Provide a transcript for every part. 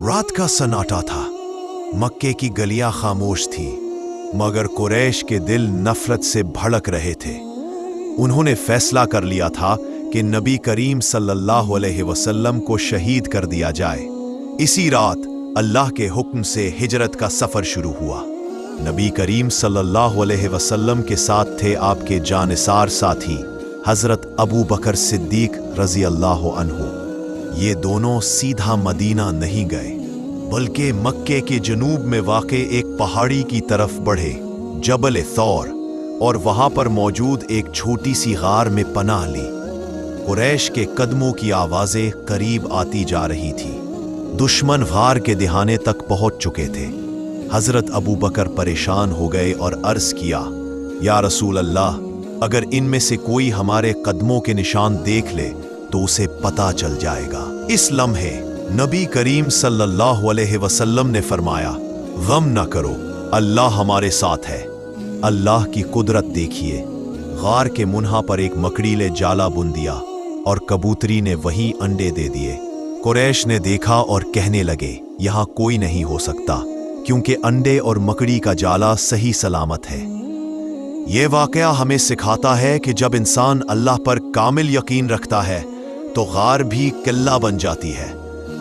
रात का सन्नाटा था। मक्के की गलियां खामोश थी, मगर कुरैश के दिल नफरत से भड़क रहे थे। उन्होंने फैसला कर लिया था कि नबी करीम सल्लल्लाहु अलैहि वसल्लम को शहीद कर दिया जाए। इसी रात अल्लाह के हुक्म से हिजरत का सफर शुरू हुआ। नबी करीम सल्लल्लाहु अलैहि वसल्लम के साथ थे आपके जानिसार साथी हजरत अबू बकर सिद्दीक रजी अल्लाह अन्हु। ये दोनों सीधा मदीना नहीं गए, बल्कि मक्के के जनूब में वाक़े एक पहाड़ी की तरफ बढ़े, जबल थौर, और वहां पर मौजूद एक छोटी सी गार में पनाह ली। कुरैश के कदमों की आवाजें करीब आती जा रही थी। दुश्मन गार के दिहाने तक पहुंच चुके थे। हजरत अबू बकर परेशान हो गए और अर्ज किया, या रसूल अल्लाह, अगर इनमें से कोई हमारे कदमों के निशान देख ले तो उसे पता चल जाएगा। इस लम्हे नबी करीम सल्लल्लाहु अलैहि वसल्लम ने फरमाया, गम न करो, अल्लाह हमारे साथ है। अल्लाह की कुदरत देखिए। गार के मुन्हा पर एक मकड़ी ने जाला बुन दिया और कबूतरी ने वहीं अंडे दे दिए। कुरैश ने देखा और कहने लगे, यहां कोई नहीं हो सकता, क्योंकि अंडे और मकड़ी का जाला सही सलामत है। यह वाकया हमें सिखाता है कि जब इंसान अल्लाह पर कामिल यकीन रखता है तो गार भी किला बन जाती है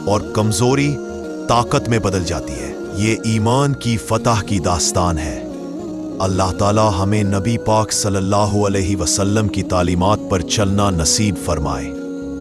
और कमजोरी ताकत में बदल जाती है। ये ईमान की फतह की दास्तान है। अल्लाह ताला हमें नबी पाक सल्लल्लाहु अलैहि वसल्लम की तालीमात पर चलना नसीब फरमाए।